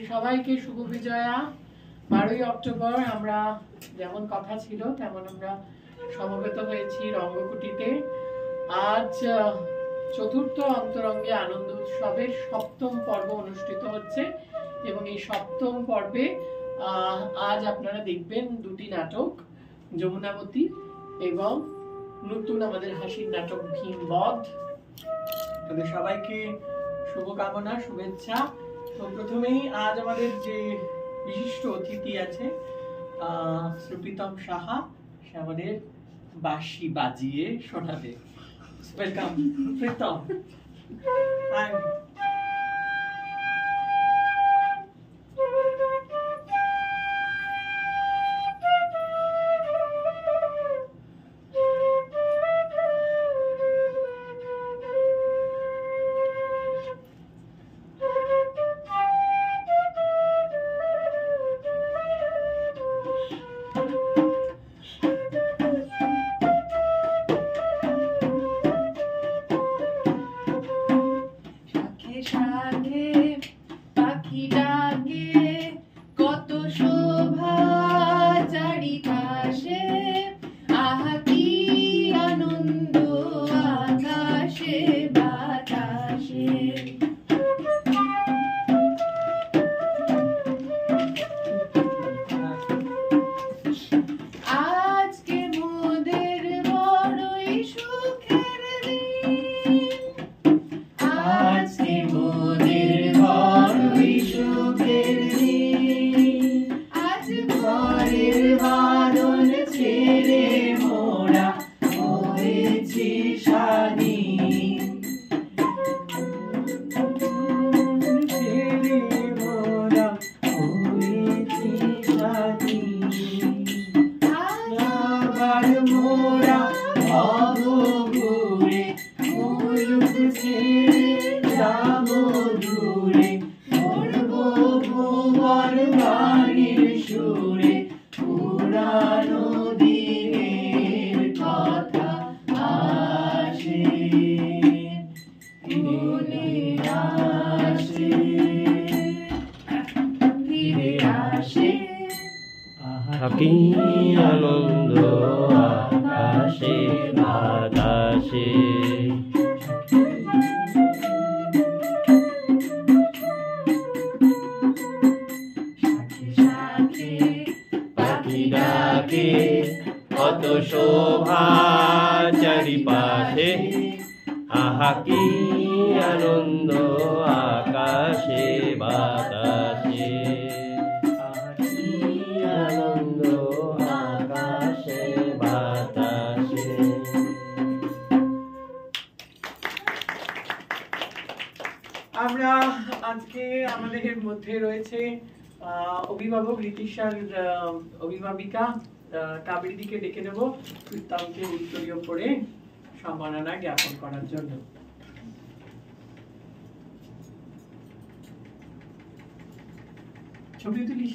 সবাইকে শুভ বিজয়া। 12ই অক্টোবর আমরা যেমন কথা ছিল তেমন আমরা সমবেত হয়েছি রঙ্গকুটিতে। আজ চতুর্থ অন্তরঙ্গে আনন্দ উৎসবের সপ্তম পর্ব অনুষ্ঠিত হচ্ছে এবং এই সপ্তম পর্বে আজ আপনারা দেখবেন দুটি নাটক, যমুনাবতী এবং নতুন আমাদের হাসির নাটক ভীমবধ। তাদের সবাইকে শুভকামনা, শুভেচ্ছা। তো প্রথমেই আজ আমাদের যে বিশিষ্ট অতিথি আছে প্রীতম সাহা, সে আমাদের বাঁশি বাজিয়ে শোনাবে। ওয়েলকাম প্রীতম। আনন্দ আকাশে বাতাসে, পাখি ডাকে কত শোভা চারিপাশে, আহা কি আনন্দ আকাশে বাতাসে, আনন্দ আকাশে বাতাসে। আমরা আজকে আমাদের মধ্যে রয়েছে অভিভাবক ঋতিশার অভিভাবিকা কাবেরীদিকে ডেকে নেব প্রীতমকে উত্তরীয় করে সম্মাননা জ্ঞাপন করার জন্য। ছবি তুলিস।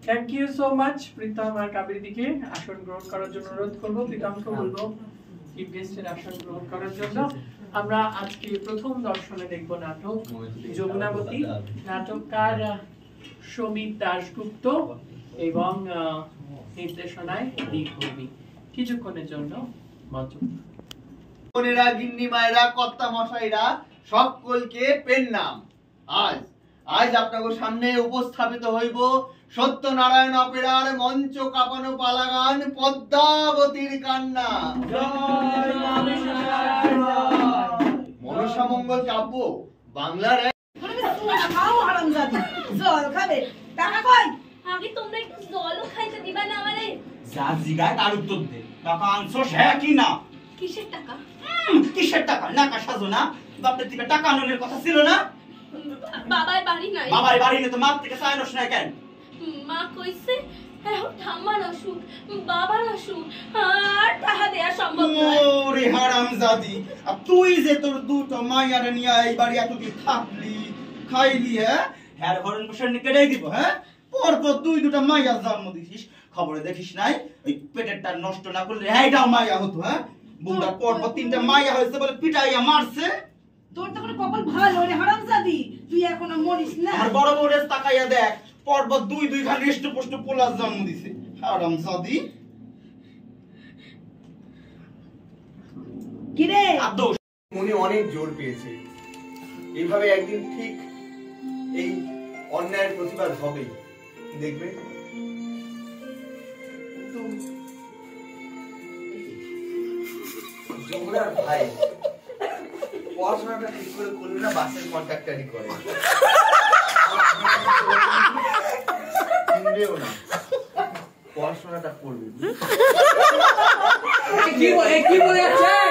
Thank you so much Pritam আর কাবেরীদিকে আসন গ্রহণ করার জন্য অনুরোধ করবো। প্রীতমকে বলবো চিফ গেস্টের আসন গ্রহণ করার জন্য। আমরা আজকে প্রথম দর্শনে দেখব নাটক যমুনাবতী। নাটককার সমিত দাশগুপ্ত এবং নির্দেশনায় দীপভূমি। কিছুক্ষণের জন্য মঞ্চ। বোনেরা, গিন্নি মায়েরা, কর্তা মশাইরা, সকলকে পেন নাম। আজ আপনাদের সামনে উপস্থাপিত হইব সত্যনারায়ণ অপেরার মঞ্চ কাঁপানো পালাগান পদ্মাবতীর কান্না। মনসা মঙ্গল কাব্য বাংলার জল খাবে, টাকা কই? আগে তোমরা একটু জলও খাইতে দিবা না আমারে? যা জিগায় তার উত্তর দে। টাকা আনছো সে কি না? কিসের টাকা? কিসের টাকা? নাকা সাজো না, বাপের থেকে টাকা আননের কথা ছিল না? বাবার বাড়ি নাই। বাবার বাড়ি নেই তো মাপ থেকে সাইনস না কেন? মা কইছে এখন ঠাম্মার অসুখ, বাবার অসুখ, আর টাকা দেয়া সম্ভব নয়। ওরে হারামজাদি, আর তুই যে তোর দুটো মাইয়ারে নিয়ে এই বাড়ি এতদিন থাকলি খাইলি, হ্যাঁ ভরণ পোষণ কেটে দিব, হ্যাঁ পরপর দুটা মাইয়ার জন্ম দিছিস, খবরে দেখিস নাই? ওই পেটেরটা নষ্ট না করলে এইটাও মাইয়া হতো, হ্যাঁ বুড়ার পরপর 3টা মাইয়া হয়েছে বলে পিটাইয়া মারছে। তোর তো কোনো কপাল ভালো রে হারামজাদি, তুই এখনো মরিস না। আর বড় বড় তাকাইয়া দেখ, পরপর দুই খালি হৃষ্টপুষ্ট পোলার জন্ম দিছে হারামজাদি। কি রে আদৌ মনে অনেক জোর পেয়েছে, এইভাবে একদিন ঠিক এই অন্যায়ের প্রতিবাদ হবেই, দেখবে। যমুনার ভাই পড়াশোনাটা ঠিক করে করলে না, বাসের কন্ট্রাক্টারই করে, কিনবেও না, পড়াশোনাটা করবে। কি বলে যাচ্ছেন?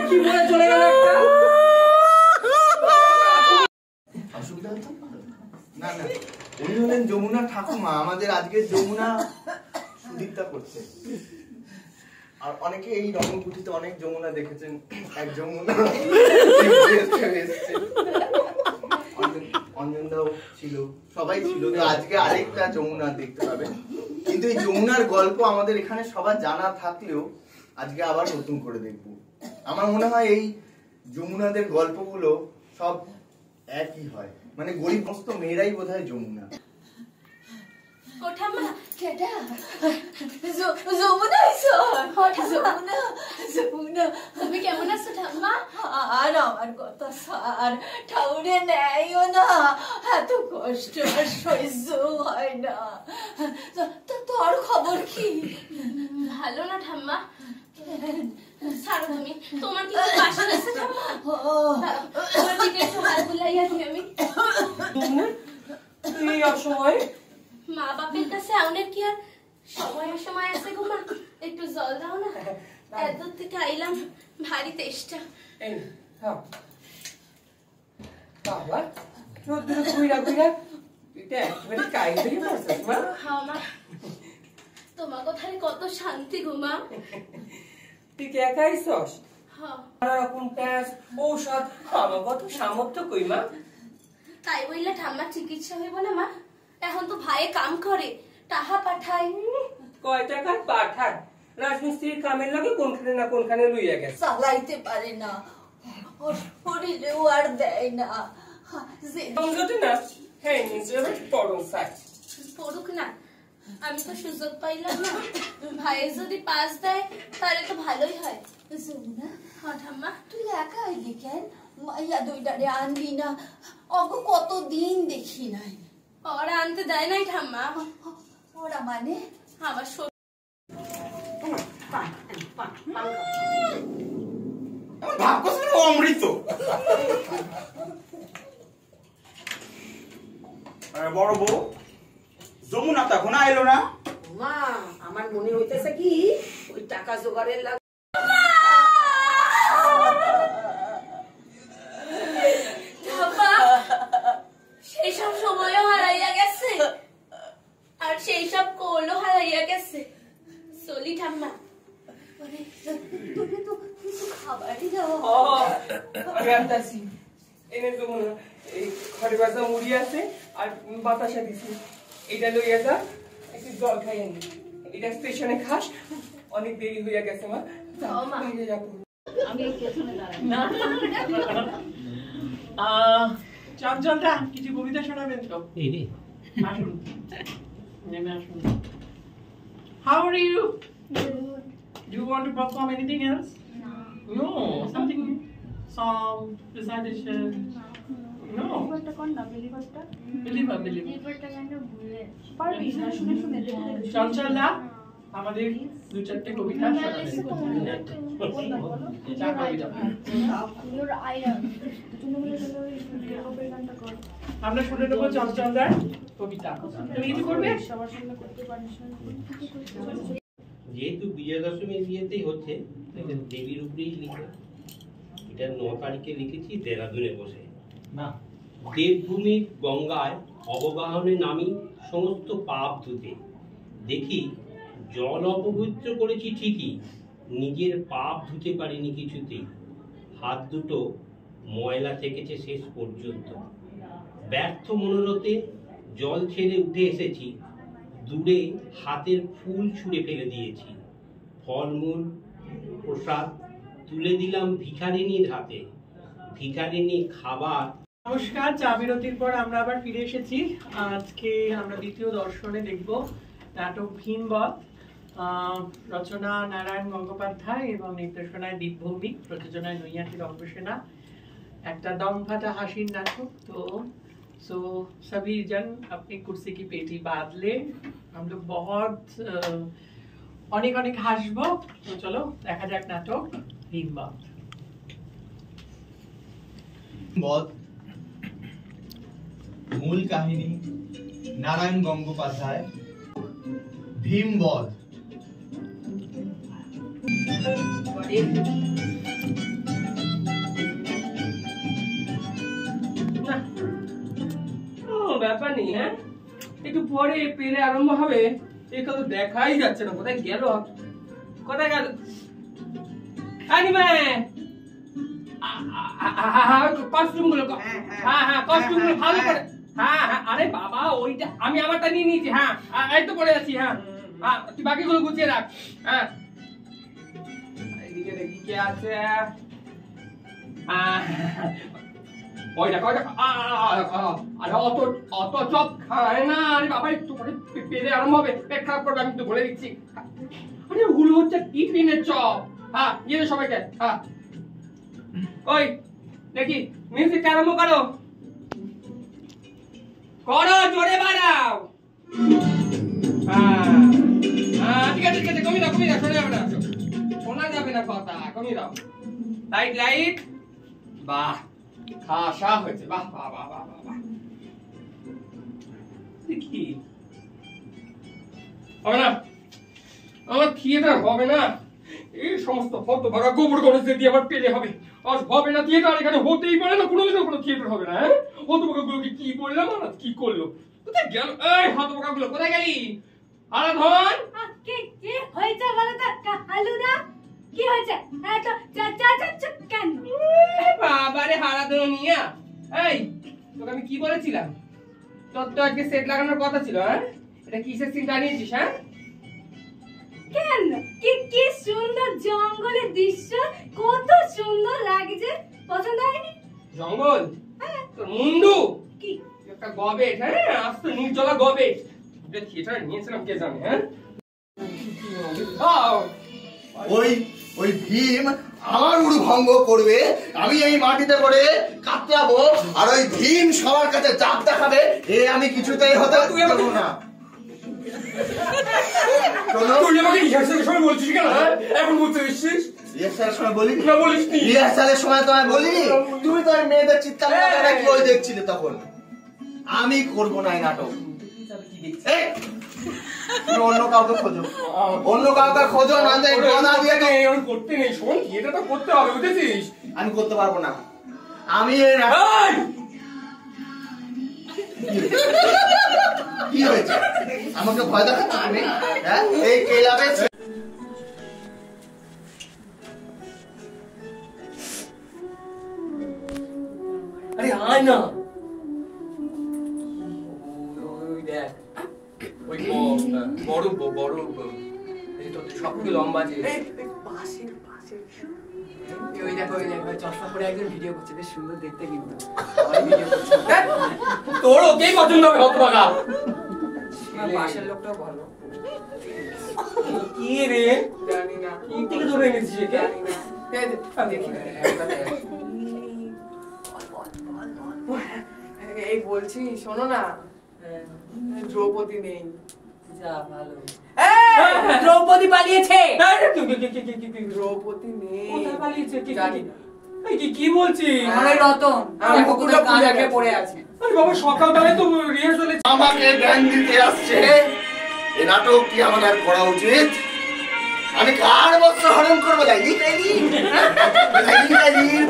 কি বলে চলে গেল একটা? অসুবিধা হতো না? না, উনি হলেন যমুনা ঠাকুমা, আমাদের আজকের যমুনা সুদীপ্তা করছে। আর অনেকে এই রঙ্গকুঠিতে অনেক যমুনা দেখেছেন, এক যমুনা অঞ্জনদাও ছিল, সবাই ছিল, আজকে আরেকটা যমুনা দেখতে পাবেন। কিন্তু এই যমুনার গল্প আমাদের এখানে সবার জানা থাকলেও আজকে আবার নতুন করে দেখব। আমার মনে হয় এই যমুনাদের গল্পগুলো সব একই হয়, মানে গরিব মস্ত মেয়েরাই বোধহয় যমুনা। ও ঠাম্মা কেডা যমুনা আইছো? যমুনা তুমি কেমন আছো ঠাম্মা? আর আমার কথা স্যার ঠাউরে নেয়ও না, এত কষ্ট আর সহ্য হয় না। তোর খবর কি? ভালো না ঠাম্মা? ছাড়ো তুমি, তোমার কি পাশে আছে ঠাম্মা? তোমার দিকে একটু হাত বুলাইয়া দিই আমি। তুই অসময় মা বাপের কাছে আউনের কি আর সময় আছে গো মা? একটু জল দাও না, এত থেকে আইলাম, ভারী তেষ্টা। এই হ্যাঁ বাবা, তোর দুটো কুইরা এটা একেবারে কাই হয়ে পড়ছিস মা। হ্যাঁ মা, তোমার কথায় কত শান্তি গো মা। তুই কে খাইছস? হ্যাঁ, নানা রকম প্যাঁচ ঔষধ, আমার কত সামর্থ্য কই মা। তাই বললে ঠাম্মার চিকিৎসা হইব না মা? এখন তো ভাইয়ে কাম করে, টাহা পাঠায়। কয় টাকার পাঠায়, রাজমিস্ত্রির কামের লাগে কোনখানে না কোনখানে লইয়া গেছে। চালাইতে পারে না, ওর শরীরেও আর দেয় না। সমঝোতে না, হ্যাঁ নিজের পরম সাই পড়ুক না, আমি তো সুযোগ পাইলাম না। ভাইয়ের যদি পাস দেয় তাহলে তো ভালোই হয়। যমুনা, হ্যাঁ ঠাম্মা। তুই একা আইলি কেন? মাইয়া দুইটারে আনলি না? অগ কতদিন দেখি নাই। ওরা আনতে দেয় নাই ঠাম্মা, ওরা মানে আমার ভাব করছে অমৃত। বড় বউ যমুনা তো এখন আইলো না। মা, আমার মনে হইতেছে কি ওই টাকা জোগাড়ের লাগে সেই সব সময়ও হারাইয়া গেছে, আর সেই সব কোলও হারাইয়া গেছে। চলি ঠাম্মা। তোকে তো খাবারই দেওয়া আমি আসতেছি। এনে তো এই ঘরে বাজা মুড়ি আছে আর বাতাসা দিছি, এটা লইয়া যা, একটু জল খাইয়ে নি। এটা স্টেশনে খাস, অনেক দেরি হইয়া গেছে মা। চঞ্চলদা কিছু কবিতা শোনাবেন তো? আসুন, নেমে আসুন। How are you? Do you want to perform anything else? No. Something, song, recitation? No. Believer. চঞ্চলদা আমাদের দু চারটে কবিতা শোনাবেন। চার কবিতা। আমরা শুনে নেবো চঞ্চলদার কবিতা। তুমি কিছু করবে? যেহেতু বিজয়া দশমীর বিয়েতেই হচ্ছে, দেবীর উপরেই লিখে। এটা 9 তারিখে লিখেছি দেরাদুনে বসে। দেবভূমির গঙ্গায় অবগাহনে নামি সমস্ত পাপ ধুতে, দেখি জল অপবিত্র করেছি ঠিকই, নিজের পাপ ধুতে পারিনি কিছুতেই। হাত দুটো ময়লা থেকেছে শেষ পর্যন্ত, ব্যর্থ মনোরথে জল ছেড়ে উঠে এসেছি, দূরে হাতের ফুল ছুঁড়ে ফেলে দিয়েছি। ফলমূল প্রসাদ তুলে দিলাম ভিখারিনীর হাতে। ভিখারিনী খাবার। নমস্কার, চা বিরতির পর আমরা আবার ফিরে এসেছি। আজকে আমরা দ্বিতীয় দর্শনে দেখব নাটক ভীমবধ, রচনা নারায়ণ গঙ্গোপাধ্যায় এবং নির্দেশনায় দীপ ভৌমিক, প্রযোজনায় নৈয়াটি রঙ্গসেনা। একটা दम फटा हासिर नाटक। तो सभी जन अपनी कुर्सी की पेटी बांध ले, हम लोग बहुत अनेक अनेक हासबो। तो चलो देखा जाक नाटक भीमबध। মূল কাহিনী নারায়ণ গঙ্গোপাধ্যায়, ভীমবধ। ব্যাপার নেই, হ্যাঁ একটু পরে পেলে আরম্ভ হবে। একে তো দেখাই যাচ্ছে না, কোথায় গেল কোথায় গেল কস্টিউম গুলো, হ্যাঁ কস্টিউম গুলো ভালো করে। হ্যাঁ আরে বাবা ওইটা আমি আমারটা নিয়ে নিয়েছি। হ্যাঁ এই তো পড়ে যাচ্ছি। হ্যাঁ তুই বাকিগুলো গুছিয়ে রাখ। হ্যাঁ এদিকে দেখি কে আছে। ওইটা অত অত চপ খায় না। আরে বাবা একটু পরে পেলে আরম্ভ হবে, পেট খারাপ করবে, আমি তো বলে দিচ্ছি। আরে ওগুলো হচ্ছে টিফিনের চপ। হ্যাঁ দিয়ে সবাইকে। হ্যাঁ ওই দেখি মিউজিক আরম্ভ করো, জোরে বাড়াও। ঠিক আছে ঠিক আছে, কমিয়ে দাও শোনা যাবে না, শোনা যাবে না কথা, কমিয়ে দাও। Light light. বাহ খাসা হয়েছে, বাহ বাহ বাহ বাহ বাহ। দেখি হবে না, আমার থিয়েটার হবে না। এই সমস্ত ফটো ভাগা গোবর গণেশ দিয়ে আমার পেলে হবে, আজ হবে না থিয়েটার। এখানে হতেই পারে না, কোনোদিনও কোনো থিয়েটার হবে না। হ্যাঁ হতবোকা গুলোকে কি বললাম আর কি করলো, কোথায় গেল? এই হতবোকা গুলো কোথায় গেলি? আরাধন কি হয়েছে বলো তো হালুদা? কি হয়েছে এত চুপ কেন? বাবারে হারাধনিয়া, এই তোকে আমি কি বলেছিলাম? তোর তো আজকে সেট লাগানোর কথা ছিল। হ্যাঁ এটা কিসের সিন বানিয়েছিস? হ্যাঁ কেন কি সুন্দর জঙ্গলের দৃশ্য, কত সুন্দর লাগছে, পছন্দ হয়নি? জঙ্গল? তোর মুন্ডু কি একটা গবেট। হ্যাঁ আস্ত নির্জলা গবেট। এটা থিয়েটার নিয়েছিলাম কে জানে। হ্যাঁ ওই ভীম আমার উড়ু ভঙ্গ করবে, আমি এই মাটিতে পড়ে কাতরাবো, আর ওই ভীম সবার কাছে জাত দেখাবে, এ আমি কিছুতেই হতে দেবো না। তুই আমাকে রিহার্সালের সময় বলছিস কেন? এখন বলতে দিচ্ছিস? রিহার্সালের সময় বলিনি? না বলিসনি। রিহার্সালের সময় তো আমি বলিনি? তুমি তো মেয়েদের চিৎকার কি ওই দেখছিলে তখন। আমি করবো না এই নাটক। অন্য কাউকে খোঁজো, অন্য কাউকে খোঁজো, না যে গলা দিয়ে করতে নেই। শোন এটা তো করতে হবে, বুঝেছিস? আমি করতে পারবো না। আমি এই কি হয়েছে আমাকে ভয় দেখাচ্ছ তুমি? হ্যাঁ এই ক্লাবে আরে আয় না, ওই দেখ ওই বড় সবথেকে লম্বা যে ওই দেখো চশমা পরে একজন ভিডিও করছে, বেশ সুন্দর দেখতে কিন্তু। তোর ওকেই পছন্দ হবে হতভাগা। পাশের লোকটাও ভালো। কি রে জানি না কি থেকে ধরে এনেছিস একে? এই বলছি শোনো না, দ্রৌপদী নেই। যা ভালো। দ্রৌপদী পালিয়েছে। দ্রৌপদী নেই। কোথায় পালিয়েছে? জানি না। কি বলছিস? আরে রতন কুকুরটা কাঁধে পড়ে আছে। আরে বাবা সকালবেলায় তো রিহার্সালে আমাকে জ্ঞান দিতে আসছে। এই নাটক কি আমার আর করা উচিত? আমি কার বস্ত্র হরণ করবো?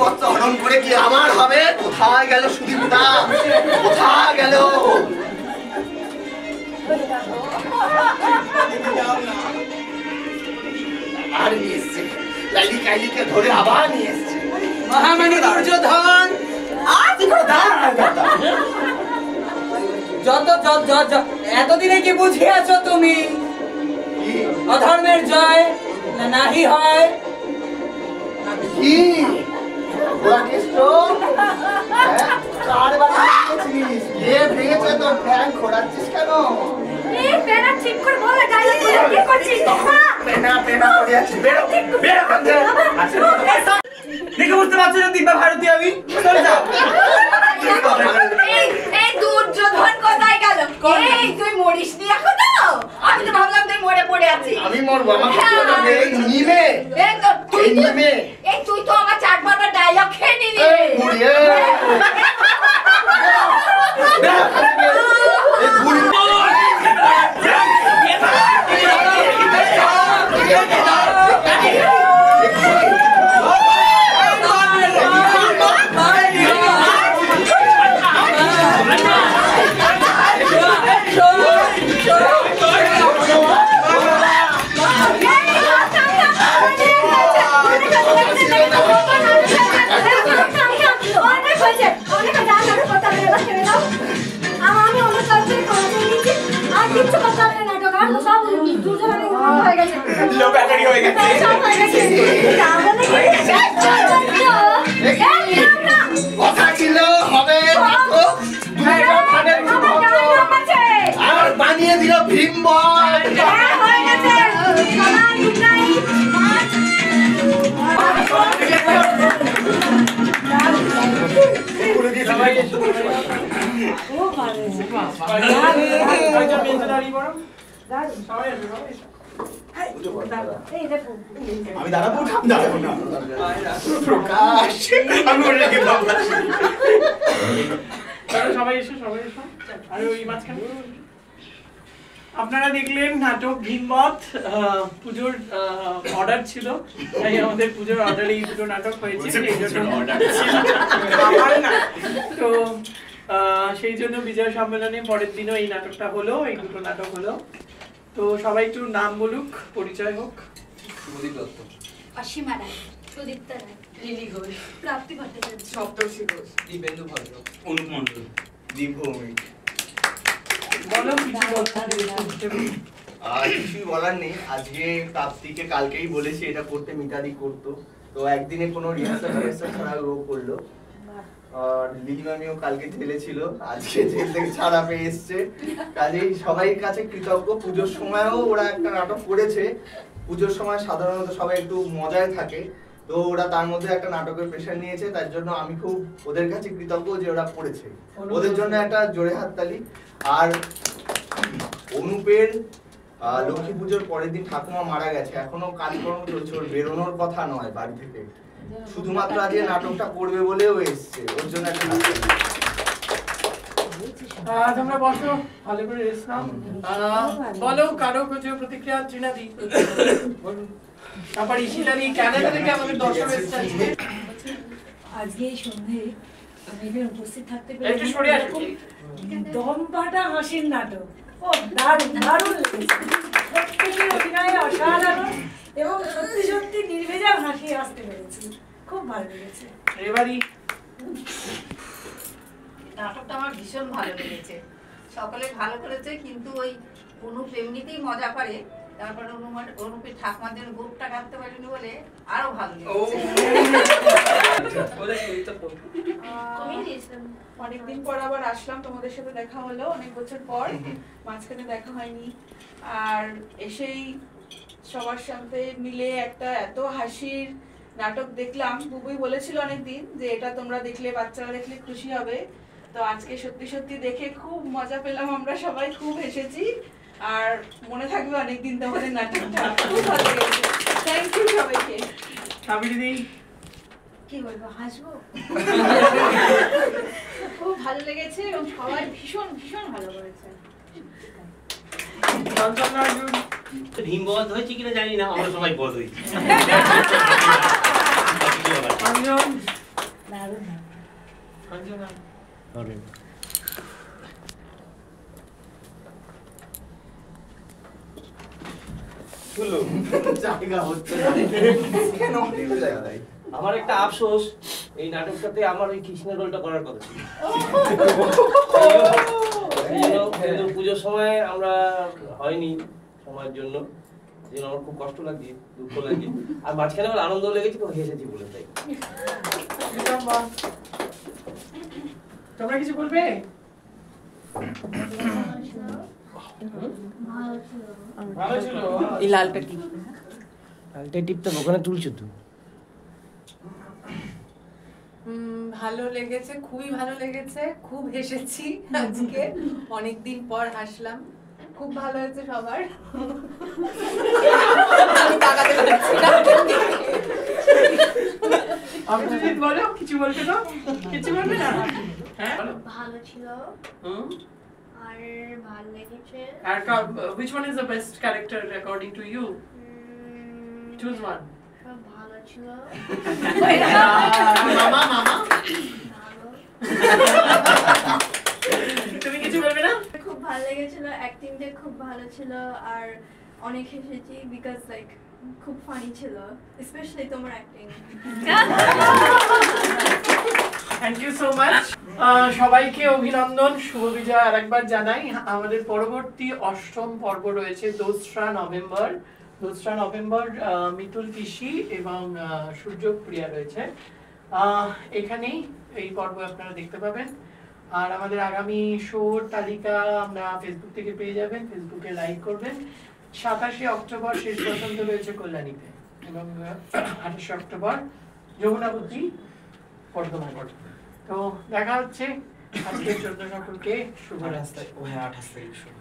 বস্ত্র হরণ করে কি আমার হবে? কোথায় গেল সুদীপটা? কোথায় গেল? আর নিয়ে এসছে লাইলি কাইলিকে ধরে আবার নিয়ে এসছে মহামানী দুর্যোধন। যত এতদিনে কি বুঝিয়াছ তুমি? অধর্মের জয় না নাহি হয় কি ওরা কেষ্ট চার বার ভেঙেছিস কে ভেঙেছে তোর ঠ্যাং খোঁড়াচ্ছিস কেন এই পেনা ঠিক করে বলে গাইলে কি করছিস পেনা করে আছিস বেরো বেরো দেখে বুঝতে পারছো না দিব্যা ভারতীয় আমি চলে যাও এই দুর্যোধন কোথায় গেল এই তুই মরিস নি এখনো আমি তো ভাবলাম তুই মরে পড়ে আছিস আমি মরবো আমার কিছু হবে না এই নিমে এই তো তুই এই নিমে এই তুই তো আমার চার পাতার ডায়লগ খেয়ে নিলি এই বুড়ি এই বুড়ি কথা ছিল হবে আর বানিয়ে দিল ভীম বল আমি দাঁড়াবো না প্রকাশ আমি ওর রেখে সবাই এসো আর ওই মাঝখানে আপনারা দেখলেন নাটক ভীমবত পুজোর অর্ডার ছিল তাই আমাদের পুজোর অর্ডারে এই দুটো নাটক হয়েছে তো সেই জন্য বিজয় সম্মেলনে পরের দিনও এই নাটকটা হলো এই দুটো নাটক হলো তো সবাই একটু নাম বলুক পরিচয় হোক শুভদীপ দত্ত অসীমা রায় সুদীপ্তা রায় লিলি ঘোষ প্রাপ্তি ভট্টাচার্য সপ্তর্ষি ঘোষ দীপেন্দু ভদ্র অনুপ মন্ডল দীপভৌমিক বলো কিছু আর কিছুই বলার নেই আজকে প্রাপ্তিকে কালকেই বলেছি এটা করতে মিতাদি করতো তো একদিনে কোনো রিহার্সাল ছাড়া ও করলো আর লিলিমামিও কালকে জেলে ছিল আজকে জেল থেকে ছাড়া পেয়ে এসছে কাজেই সবাই কাছে কৃতজ্ঞ পুজোর সময়ও ওরা একটা নাটক করেছে পুজোর সময় সাধারণত সবাই একটু মজায় থাকে তো ওরা তার মধ্যে একটা নাটকের প্রেশার নিয়েছে তার জন্য আমি খুব ওদের কাছে কৃতজ্ঞ যে ওরা করেছে ওদের জন্য একটা জোরে হাততালি আর অনুপের লক্ষ্মী পুজোর পরের দিন ঠাকুমা মারা গেছে এখনো কাজকর্ম চলছে ওর বেরোনোর কথা নয় বাড়ি থেকে শুধুমাত্র আজকে নাটকটা করবে বলেও এসছে ওর জন্য একটা তোমরা বসো ভালো করে রেস্ট নাও বলো কারো কিছু প্রতিক্রিয়া ত্রিনাদি তারপর ইশিতাদি ক্যানাডা থেকে আমাদের দর্শক এসেছে আজকে এই সন্ধ্যে আমি এখানে উপস্থিত থাকতে একটু সরে আসো দম পাটা হাসির নাটক ও দারুণ লেগেছে প্রত্যেকের অভিনয় অসাধারণ এবং সত্যি নির্ভেজাল হাসি আসতে পেরেছি খুব ভালো লেগেছে এবারই নাটকটা আমার ভীষণ ভালো লেগেছে সকলে ভালো করেছে কিন্তু ওই অনুপ এমনিতেই মজা করে তারপরে অনুপের ঠাকুমাদের গ্রুপটা কাটতে পারিনি বলে আরো ভালো লেগেছে অনেকদিন পর আবার আসলাম তোমাদের সাথে দেখা হলো অনেক বছর পর মাঝখানে দেখা হয়নি আর এসেই সবার সাথে মিলে একটা এত হাসির নাটক দেখলাম বুবুই বলেছিল অনেকদিন যে এটা তোমরা দেখলে বাচ্চারা দেখলে খুশি হবে তো আজকে সত্যি দেখে খুব মজা পেলাম আমরা সবাই খুব হেসেছি আর মনে থাকবে অনেকদিন তোমাদের নাটকটা খুব ভালো লেগেছে থ্যাংক ইউ সবাইকে কাবিরিদি কি বলবো হাসবো খুব ভালো লেগেছে এবং সবাই ভীষণ ভালো করেছে ভীমবধ হয়েছে কিনা জানি না আমরা সবাই বধ হয়েছি আমার একটা আফসোস এই নাটকটাতে আমার ওই কৃষ্ণের রোলটা করার কথা ছিল কিন্তু পুজোর সময় আমরা হয়নি সময়ের জন্য এই জন্য আমার খুব কষ্ট লাগছে, দুঃখ লাগছে, আর মাঝখানে আমার আনন্দ লেগেছে, তো হেসেছি বলে তাই। তোমরা কিছু বলবে? ভালো ছিল। এই লালটা টিপ, লালটা টিপটা ওখানে তুলছো তুমি? ভালো লেগেছে, খুবই ভালো লেগেছে, খুব হেসেছি আজকে, অনেকদিন পর হাসলাম, খুব ভালো হয়েছে সবার। আমি তাকাতে পারছি না। অভিজিৎ বলো, কিছু বলবে তো? কিছু বলবে না? হ্যাঁ ভালো ছিল আর ভালো লেগেছে। আর which one is the best character according to you? Choose one. সব ভালো ছিল। মামা তুমি কিছু বলবে না? খুব ভালো লেগেছিল, অ্যাক্টিংটা খুব ভালো ছিল আর অনেক হেসেছি বিকজ লাইক খুব ফানি ছিল, স্পেশালি তোমার acting. Thank you so much. সবাইকে অভিনন্দন, শুভ বিজয় আরেকবার জানাই। আমাদের পরবর্তী 8ম পর্ব রয়েছে 2রা নভেম্বর মিতুল পিসি এবং সূর্যপ্রিয়া রয়েছে। এখানেই এই পর্ব আপনারা দেখতে পাবেন। আর আমাদের আগামী শোর তালিকা আমরা ফেসবুক থেকে পেয়ে যাবেন, ফেসবুকে লাইক করবেন। 27শে অক্টোবর শেষ বসন্ত রয়েছে কল্যাণীতে এবং 28শে অক্টোবর যমুনাবতী বর্ধমান। তো দেখা হচ্ছে আজকের জন্য সকলকে শুভ রাস্তায়। 28 তারিখ শুরু।